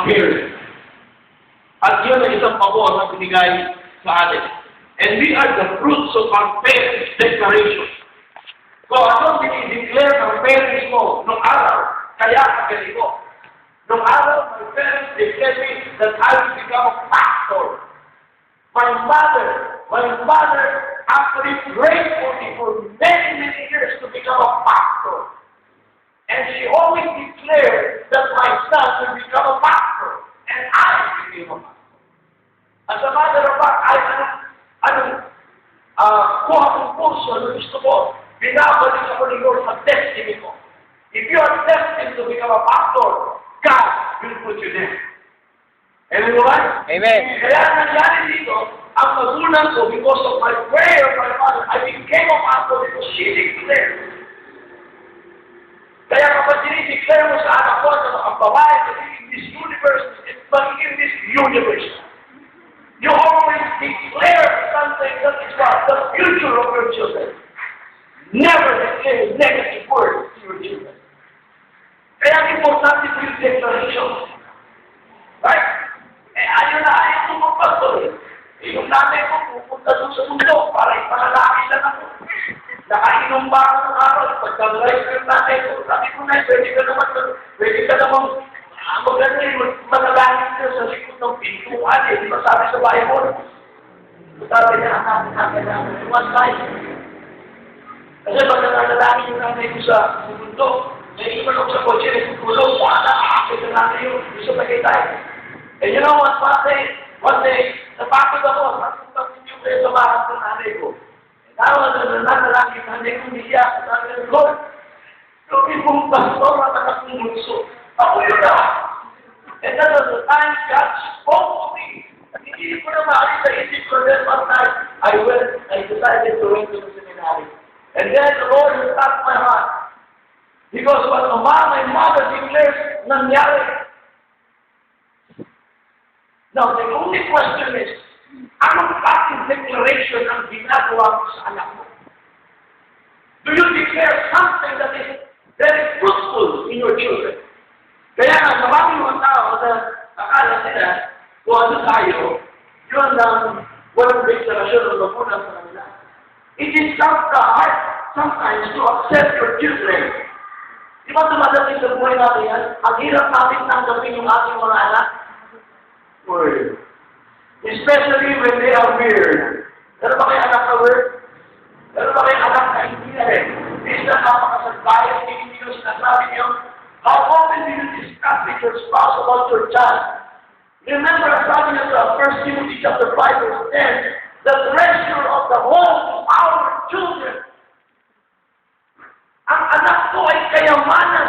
appearance. At yun ang isang pabor na binigay sa atin. And we are the fruits of our parents' declaration. So ano dinideclare ng parents mo nung araw, kaya ka ganito. Nung araw, my parents declared me that I will become a pastor. My mother actually prayed for me for many, many years to become a pastor. And she always declared that my son will become a pastor. And I became a pastor. As a matter of fact, kuha kong puso na gusto ko, binabalik ako ni Lord sa destiny ko. If you are destined to become a pastor, God will put you there. Amen, Lord? Amen. Kaya nangyari dito, ang magulang ko, because of my prayer of my mother, I became a pastor because she declared. Kaya kapag dinideclare mo sa anak ko na ang babae in this universe, it's magiging this universe. You always declare something that is for the future of your children. Never declare negative words to your children. Kaya importante po yung declaration. Right? Ayun na, ayaw ko magpastor eh. Yung nanay ko pupunta doon sa mundo para ipanalaki lang ako. Nakainom ba ako ng araw? Pagka-drive ko yung nanay ko, sabi ko na, pwede ka naman manalangin ka sa likod ng pintuan eh. Di ba sabi sa Bible? Sabi na, anak, one life. Kasi pag nanalangin yung nanay ko sa mundo, may iman ako sa kotse, nagtutulong ko, anak, akit na nanay yun, gusto na kay tayo. And you know what, one day, napakot ako, napakot yung kayo sa bahan ng nanay ko. Tawag na nanalangin, nanay ko niya, sabi ko, Lord, yung ibang pastor at anak ng bunso, ako yun na. And that was the time God spoke to me. Hindi ko na makita isip ko that one night, I decided to went to the seminary. And then the Lord has touched my heart. Because what my mother declares, nangyari. Now, the only question is, anong aking declaration ang ginagawa mo sa anak mo? Do you declare something that is very fruitful in your children? Kaya nga, maraming mga tao na akala nila, kung ano tayo, yun ang walang deklarasyon ng magulang sa kanila. It is not the heart sometimes to accept your children. Di ba dumadating sa buhay natin yan? Ang hirap natin tanggapin yung ating mga anak. Word. Especially when they are weird. Pero ba kayo anak na weird? Pero ba kayo anak na hindi na rin? Hindi na napakasagbayan, hindi nyo sinasabi nyo. How often do you discuss with your spouse about your child? Remember, sabi niya sa 1 Timothy chapter 5 verse 10, the treasure of the home is our children. Ang anak ko ay kayamanan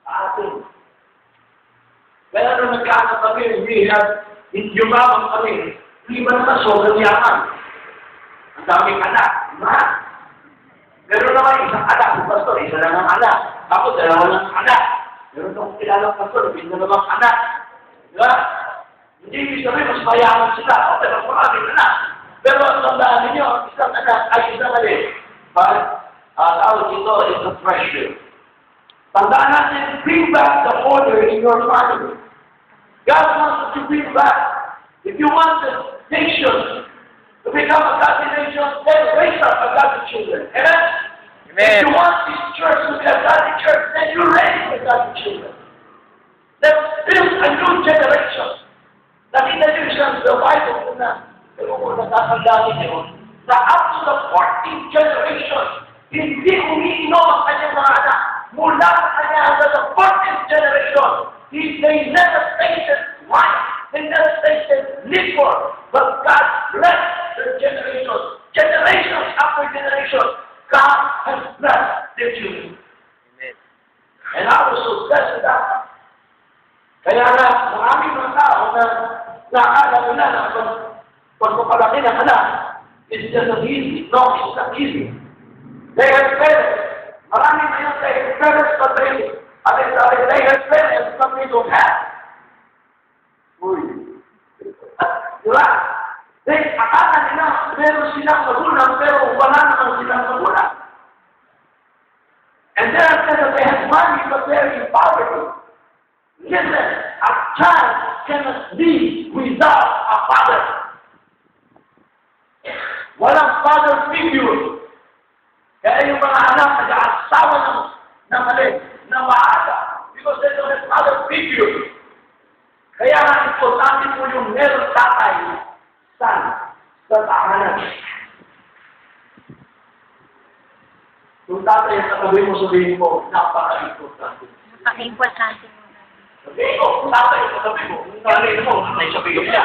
sa atin. Kaya nung nagkaanak kami, yumaman kami, hindi ba naman sobrang yaman? Ang daming anak, diba? Pero naman isang anak, pastor, isa lang ang anak. Ako, dalawa lang anak. Meron akong kilalang pastor, isa namang anak. Diba? Hindi ibig sabihin, mas mayaman sila. O, pero maraming anak. Pero ang tandaan ninyo, isang anak ay isang alin. Tawag ito is a treasure. Tandaan natin, bring back the order in your family. God wants to bring back. If you want the nation to become a godly nation, then raise up a godly children. Amen? Amen. If you want this church to be a godly church, then you raise a godly children. Then build a new generation. Nakita nyo isang sa Bible na, pero kung natatandaan ninyo, na up to the 14th generation, hindi umiinom ang kanyang mga anak. Mula sa kanya hanggang sa 14th generation, they never tasted wine. They never tasted liquor. But God blessed their generations. Generations after generation, God has blessed their children. Amen. And I was so blessed with that. Kaya na, maraming mga tao na naakala nila na pagpapalaki ng anak, it's just not easy. No, it's not easy. They have parents. Maraming ngayon they have parents but they have parents but they don't have. Uy. Diba? Akala nila meron silang magulang pero wala naman silang magulang. And then I said that they have money but they're in poverty. Listen, a child cannot live without a father. Walang father figure. Kaya yung mga anak nag-aasawa ng mali, na maaga. Because they don't have father figure. Kaya nga importante po yung meron tatay sa tahanan. Kung tatay ang katabi mo, sabihin mo, napaka-importante. Napaka-importante mo. Sabihin mo, kung tatay ang katabi mo, kung nanay mo, nanay sabihin niya,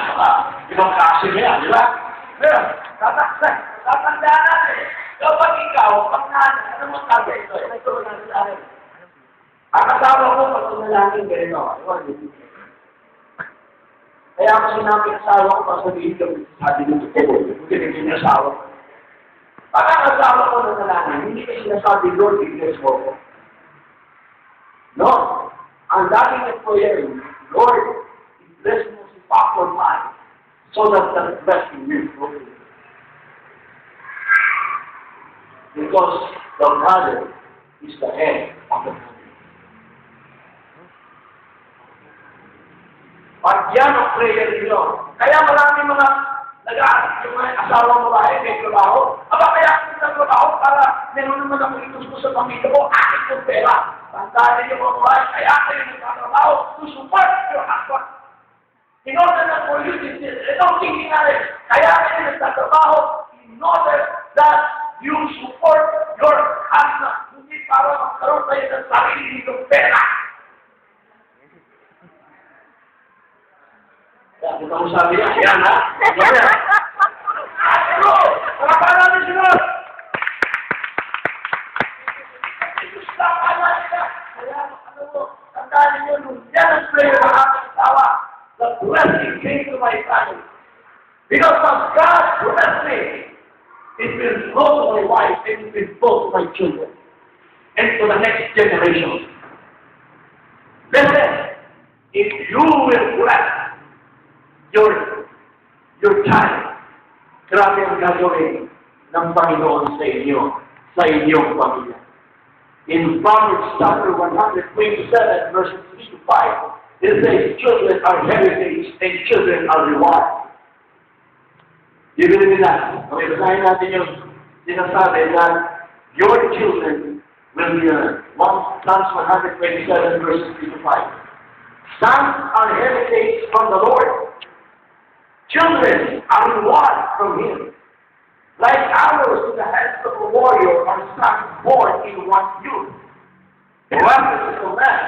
ibang kasi niya, di ba? Pero, tatandaan natin, kapag ikaw, pag nanay, ano mo sabi ito? Ito ang nanay. Ang asawa ko, pag nanalangin, ganito, kaya ako sinabi ng asawa ko, para sabihin ko, sabi ng totoo, hindi yung asawa ko. Pag ang asawa ko nanalangin, hindi ko sinasabi, Lord, i-bless mo ko. No. Ang dami ng prayer, Lord, i-bless mo si Papa Mike so that the blessing will flow. Because the mother is the head of the family. Pag yan ang prayer ninyo, kaya marami mga nag-aaral yung mga asawa mo bahay, may trabaho. Aba, kaya ako nagtrabaho para meron naman ako itus sa pamilya ko, akin yung pera. Tandaan niyo mga bahay, kaya kayo nagtatrabaho to support your husband. In order na for you to see, itong thinking natin, kaya kayo nagtatrabaho in order that you support your husband. Hindi para magkaroon tayo ng sarili ng pera. Kita mo sabi niya, yan ha? Ano? Parapan natin sunod! Gustapan natin ka! Kaya ano mo, tandaan niyo, nung yan ang prayer ng aking asawa, the blessing came to my family. Because of God's blessing, it will flow to my wife, and it will flow to my children, and to the next generation. Listen, if you will bless your child, grabe ang gagawin ng Panginoon sa inyo, sa inyong pamilya. In Proverbs chapter 127, verses 3 to 5, it says, children are heritage and children are reward. You believe in that? Okay, basahin natin yung sinasabi na your children will be Psalms 127, verses 3 to 5. Sons are heritage from the Lord. Children are reward from Him. Like arrows in the hands of a warrior are sons born in one's youth. The weapon is a man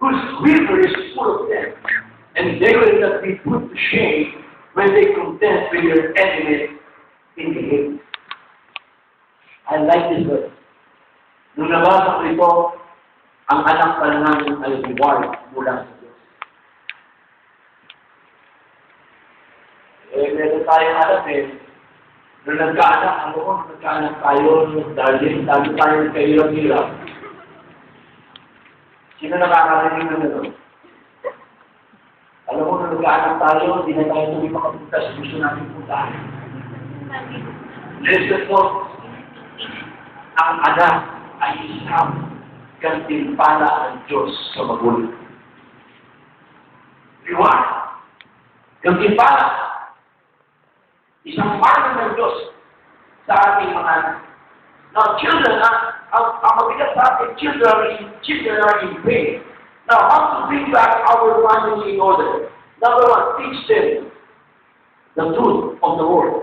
whose quiver is full of them, and they will not be put to shame when they contend with their enemies in the hate. I like this verse. Nung nabasa ko ito, ang anak pa namin ay reward mula sa Diyos. Meron tayong alam nung nagkaanak, nagkaanak tayo, dahil tayo kahirap-hirap. Sino nakakarinig na nito? Alam mo, nung nagkaanak tayo, hindi na tayo tuloy makapunta sa gusto natin puntahan. Listen po, ang anak ay isang gantimpala ng Diyos sa magulang. Reward. Gantimpala. Isang mana ng Diyos sa ating mga anak. Now, children, ang mabigat sa ating children are in pain. Now, how to bring back our family in order? Number one, teach them the truth of the Word.